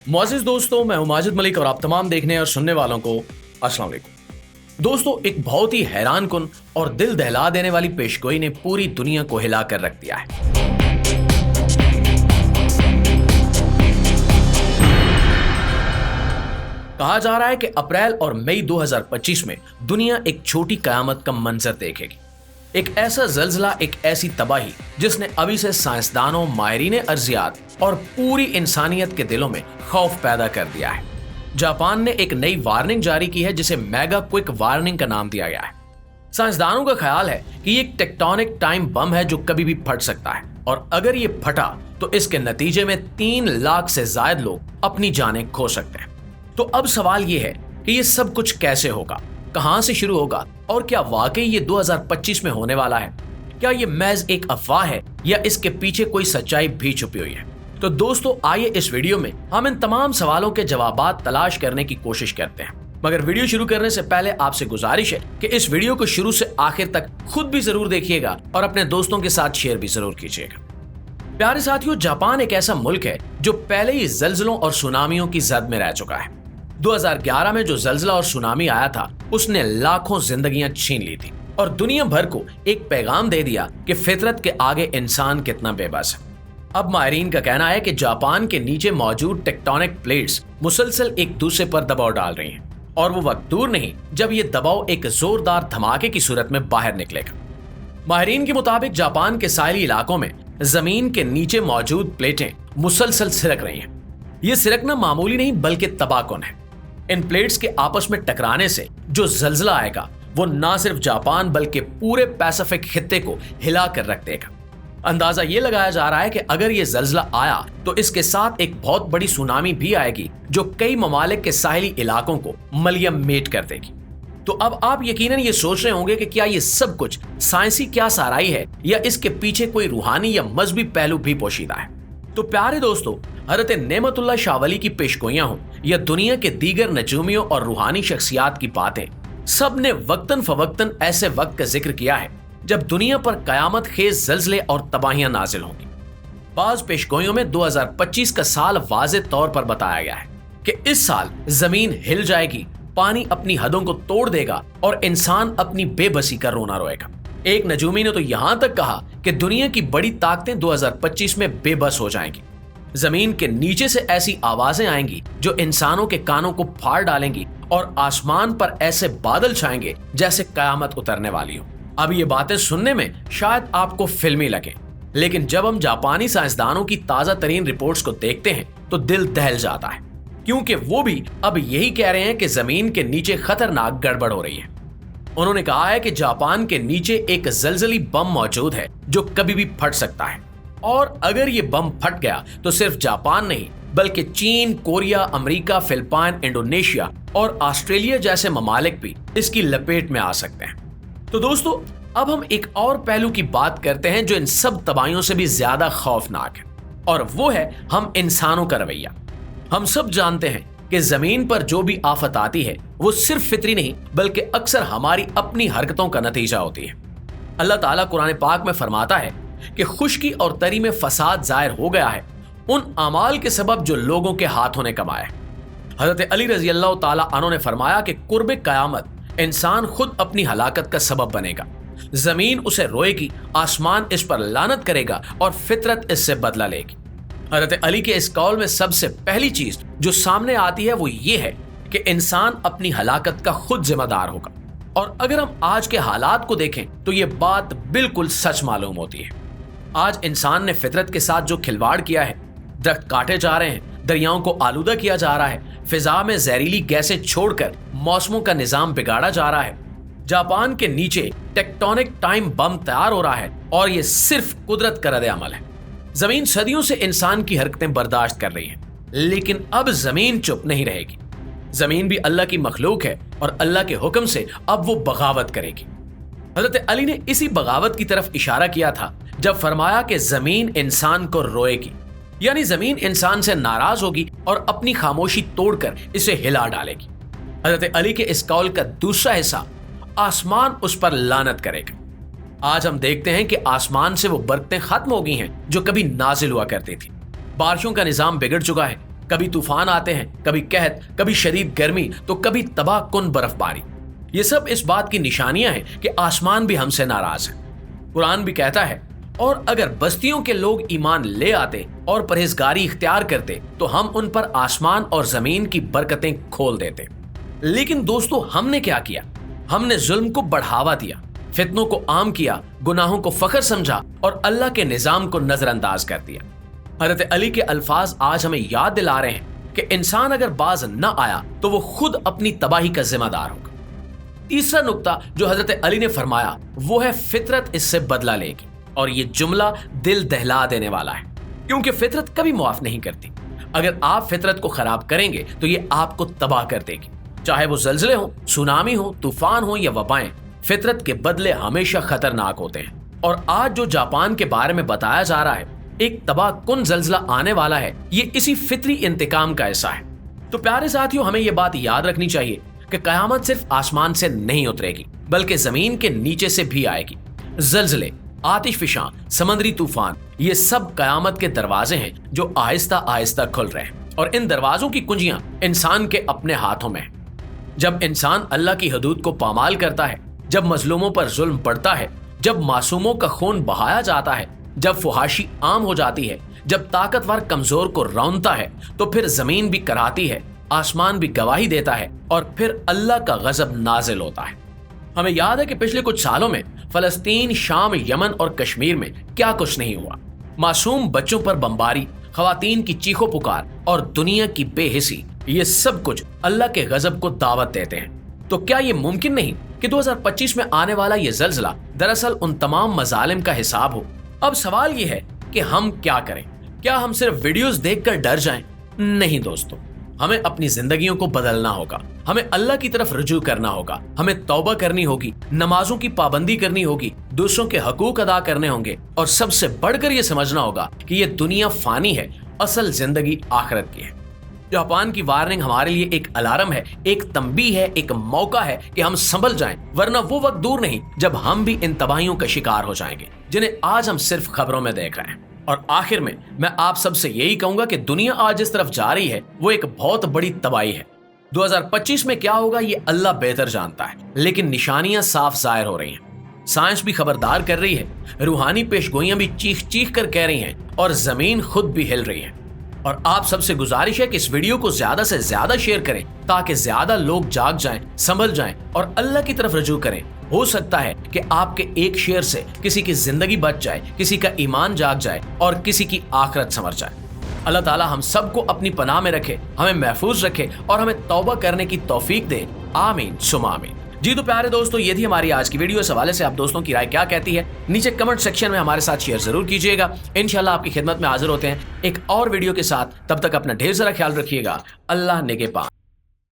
मुआज़िज़ दोस्तों, मैं हूं माजिद मलिक और आप तमाम देखने और सुनने वालों को अस्सलाम वालेकुम। दोस्तों, एक बहुत ही हैरान कुन और दिल दहला देने वाली पेशगोई ने पूरी दुनिया को हिला कर रख दिया है। कहा जा रहा है कि अप्रैल और मई 2025 में दुनिया एक छोटी कयामत का मंजर देखेगी। एक ऐसा जल्जला, एक ऐसी तबाही जिसने अभी से साइंसदानों, माहिरीन अर्जियात और पूरी इंसानियत के दिलों में खौफ पैदा कर दिया है। जापान ने एक नई वार्निंग जारी की है जिसे मेगा क्विक वार्निंग का नाम दिया गया है। साइंसदानों का ख्याल है कि ये एक टेक्टोनिक टाइम बम है जो कभी भी फट सकता है और अगर ये फटा तो इसके नतीजे में 3 लाख से ज्यादा लोग अपनी जानें खो सकते हैं। तो अब सवाल ये है कि ये सब कुछ कैसे होगा, कहां से शुरू होगा और क्या वाकई ये 2025 में होने वाला है? क्या ये महज एक अफवाह है या इसके पीछे कोई सच्चाई भी छुपी हुई है? तो दोस्तों, आइए इस वीडियो में हम इन तमाम सवालों के जवाबात तलाश करने की कोशिश करते हैं। मगर वीडियो शुरू करने से पहले आपसे गुजारिश है कि इस वीडियो को शुरू से आखिर तक खुद भी जरूर देखिएगा और अपने दोस्तों के साथ शेयर भी जरूर कीजिएगा। प्यारे साथियों, जापान एक ऐसा मुल्क है जो पहले ही जल्जलों और सुनामियों की जद में रह चुका है। 2011 में जो जल्जला और सुनामी आया था उसने लाखों जिंदगियां छीन ली थी और दुनिया भर को एक पैगाम दे दिया कि फितरत के आगे इंसान कितना बेबस है। अब माहिरीन का कहना है कि जापान के नीचे मौजूद टेक्टोनिक प्लेट्स मुसलसल एक दूसरे पर दबाव डाल रही हैं और वो वक्त दूर नहीं जब ये दबाव एक जोरदार धमाके की सूरत में बाहर निकलेगा। माहिरीन के मुताबिक जापान के साहिली इलाकों में जमीन के नीचे मौजूद प्लेटें मुसलसल सिरक रही हैं। ये सिरकना मामूली नहीं बल्कि तबाहकुन है। इन प्लेट्स के आपस में टकराने से जो जल्जला आएगा वो ना सिर्फ जापान बल्कि पूरे पैसिफिक खित्ते को हिला कर रख देगा। अंदाजा ये लगाया जा रहा है कि अगर ये जल्जला आया तो इसके साथ एक बहुत बड़ी सुनामी भी आएगी जो कई ममालिक के साहिली इलाकों को मलयम मेट कर देगी। तो अब आप यकीनन ये सोच रहे होंगे कि क्या ये सब कुछ साइंसी क्या साराई है या इसके पीछे कोई रूहानी या मजहबी पहलू भी पोशीदा है। तो प्यारे दोस्तों, हज़रत नेमतुल्लाह शाह वली की पेशगोइयां हों या दुनिया के दीगर नजूमियों और रूहानी शख्सियात की बातें, सब ने वक्तन फवक्तन ऐसे वक्त का जिक्र किया है जब दुनिया पर कयामत खेज जल्जले और तबाहियां नाजिल होंगी। बाज पेशगोइयों में 2025 का साल वाज़ेह तौर पर बताया गया है कि इस साल जमीन हिल जाएगी, पानी अपनी हदों को तोड़ देगा और इंसान अपनी बेबसी का रोना रोएगा। एक नजूमी ने तो यहां तक कहा कि दुनिया की बड़ी ताकतें 2025 में बेबस हो जाएंगी। जमीन के नीचे से ऐसी आवाजें आएंगी जो इंसानों के कानों को फाड़ डालेंगी और आसमान पर ऐसे बादल छाएंगे जैसे कयामत उतरने वाली हो। अब ये बातें सुनने में शायद आपको फिल्मी लगे, लेकिन जब हम जापानी साइंसदानों की ताजा तरीन रिपोर्ट्स को देखते हैं तो दिल दहल जाता है, क्योंकि वो भी अब यही कह रहे हैं कि जमीन के नीचे खतरनाक गड़बड़ हो रही है। उन्होंने कहा है कि जापान के नीचे एक जलजली बम मौजूद है जो कभी भी फट सकता है और अगर ये बम फट गया तो सिर्फ जापान नहीं बल्कि चीन, कोरिया, अमेरिका, फिलिपाइन, इंडोनेशिया और ऑस्ट्रेलिया जैसे ममालिक भी इसकी लपेट में आ सकते हैं। तो दोस्तों, अब हम एक और पहलू की बात करते हैं जो इन सब तबाहियों से भी ज्यादा खौफनाक है और वो है हम इंसानों का रवैया। हम सब जानते हैं कि जमीन पर जो भी आफत आती है वो सिर्फ फितरी नहीं बल्कि अक्सर हमारी अपनी हरकतों का नतीजा होती है। अल्लाह ताला कुरान पाक में फरमाता है कि खुश्की और तरी में फसाद जाहिर हो गया है उन अमाल के सबब जो लोगों के हाथों ने कमाए। हजरत अली रजी अल्लाह ताला अन्हु ने फरमाया कि कुर्ब कयामत इंसान खुद अपनी हलाकत का सबब बनेगा। जमीन उसे रोएगी, आसमान इस पर लानत करेगा और फितरत इससे बदला लेगी। हजरत अली के इस कौल में सबसे पहली चीज जो सामने आती है वो ये है कि इंसान अपनी हलाकत का खुद जिम्मेदार होगा। और अगर हम आज के हालात को देखें तो ये बात बिल्कुल सच मालूम होती है। आज इंसान ने फितरत के साथ जो खिलवाड़ किया है, दरख्त काटे जा रहे हैं, दरियाओं को आलूदा किया जा रहा है, फिजा में जहरीली गैसें छोड़कर मौसमों का निजाम बिगाड़ा जा रहा है, जापान के नीचे टेक्टोनिक टाइम बम तैयार हो रहा है और ये सिर्फ कुदरत का रद्द-ए-अमल है। जमीन सदियों से इंसान की हरकतें बर्दाश्त कर रही है, लेकिन अब जमीन चुप नहीं रहेगी। जमीन भी अल्लाह की मखलूक है और अल्लाह के हुक्म से अब वो बगावत करेगी। हजरत अली ने इसी बगावत की तरफ इशारा किया था जब फरमाया कि जमीन इंसान को रोएगी, यानी जमीन इंसान से नाराज होगी और अपनी खामोशी तोड़कर इसे हिला डालेगी। हजरत अली के इस कौल का दूसरा हिस्सा, आसमान उस पर लानत करेगा। आज हम देखते हैं कि आसमान से वो बरकतें खत्म हो गई हैं जो कभी नाजिल हुआ करती थी। बारिशों का निजाम बिगड़ चुका है, कभी तूफान आते हैं, कभी कहत, कभी शदीद गर्मी तो कभी तबाह कुन बर्फबारी। ये सब इस बात की निशानियां हैं कि आसमान भी हमसे नाराज है। कुरान भी कहता है, और अगर बस्तियों के लोग ईमान ले आते और परहेजगारी इख्तियार करते तो हम उन पर आसमान और जमीन की बरकतें खोल देते। लेकिन दोस्तों, हमने क्या किया? हमने जुल्म को बढ़ावा दिया, फितनों को आम किया, गुनाहों को फख्र समझा और अल्लाह के निजाम को नजरअंदाज कर दिया। हजरत अली के अल्फाज आज हमें याद दिला रहे हैं कि इंसान अगर बाज न आया तो वो खुद अपनी तबाही का जिम्मेदार होगा। तीसरा नुक्ता जो हजरत अली ने फरमाया वो है फितरत इससे बदला लेगी। और ये जुमला दिल दहला देने वाला है, क्योंकि फितरत कभी मुआफ नहीं करती। अगर आप फितरत को खराब करेंगे तो ये आपको तबाह कर देगी। चाहे वो जल्जले हो, सुनामी हो, तूफान हो या वबाएं, फितरत के बदले हमेशा खतरनाक होते हैं। और आज जो जापान के बारे में बताया जा रहा है, एक तबाह कुन जल्जला आने वाला है, ये इसी फितरी इंतकाम का हिस्सा है। तो प्यारे साथियों, हमें ये बात याद रखनी चाहिए कि कयामत सिर्फ आसमान से नहीं उतरेगी, बल्कि जमीन के नीचे से भी आएगी। जल्जले, आतिशफिशां, समंदरी तूफान, ये सब कयामत के दरवाजे हैं जो आहिस्ता आहिस्ता खुल रहे हैं। और इन दरवाजों की कुंजियां इंसान के अपने हाथों में हैं। जब इंसान अल्लाह की हदूद को पामाल करता है, जब मजलूमों पर जुल्म बढ़ता है, जब मासूमों का खून बहाया जाता है, जब फुहाशी आम हो जाती है, जब ताकतवर कमजोर को रौंदता है, तो फिर जमीन भी कराती है, आसमान भी गवाही देता है और फिर अल्लाह का गजब नाजिल होता है। हमें याद है कि पिछले कुछ सालों में फलस्तीन, शाम, यमन और कश्मीर में क्या कुछ नहीं हुआ। मासूम बच्चों पर बमबारी, खवातीन की चीखों पुकार और दुनिया की बेहिसी, ये सब कुछ अल्लाह के गजब को दावत देते हैं। तो क्या ये मुमकिन नहीं कि 2025 में आने वाला ये जल्जला दरअसल उन तमाम मजालिम का हिसाब हो? अब सवाल ये है कि हम क्या करें? क्या हम सिर्फ वीडियोस देखकर डर जाएं? नहीं दोस्तों, हमें अपनी जिंदगियों को बदलना होगा। हमें अल्लाह की तरफ रुजू करना होगा। हमें तौबा करनी होगी, नमाजों की पाबंदी करनी होगी, दूसरों के हकूक अदा करने होंगे और सबसे बढ़कर यह समझना होगा कि यह दुनिया फानी है, असल जिंदगी आखिरत की है। जापान की वार्निंग हमारे लिए एक अलार्म है, एक तंबीह है, एक मौका है कि हम संभल जाएं, वरना वो वक्त दूर नहीं जब हम भी इन तबाहियों का शिकार हो जाएंगे जिन्हें आज हम सिर्फ खबरों में देख रहे हैं। और आखिर में मैं आप सबसे यही कहूंगा कि दुनिया आज जिस तरफ जा रही है वो एक बहुत बड़ी तबाही है। 2025 में क्या होगा ये अल्लाह बेहतर जानता है, लेकिन निशानियां साफ जाहिर हो रही हैं। साइंस भी खबरदार कर रही है, रूहानी पेशगोइयां भी चीख चीख कर कह रही हैं और जमीन खुद भी हिल रही है। और आप सबसे गुजारिश है कि इस वीडियो को ज्यादा से ज्यादा शेयर करें ताकि ज्यादा लोग जाग जाएं, संभल जाएं और अल्लाह की तरफ रुजू करें। हो सकता है कि आपके एक शेयर से किसी की जिंदगी बच जाए, किसी का ईमान जाग जाए और किसी की आखिरत संवर जाए। अल्लाह ताला हम सबको अपनी पनाह में रखे, हमें महफूज रखे और हमें तौबा करने की तौफीक दे। आमीन सुमा आमीन। जी तो प्यारे दोस्तों, ये थी हमारी आज की वीडियो। इस हवाले से आप दोस्तों की राय क्या कहती है नीचे कमेंट सेक्शन में हमारे साथ शेयर जरूर कीजिएगा। इंशाल्लाह आपकी खिदमत में हाजिर होते हैं एक और वीडियो के साथ। तब तक अपना ढेर सारा ख्याल रखिएगा। अल्लाह निगहबान।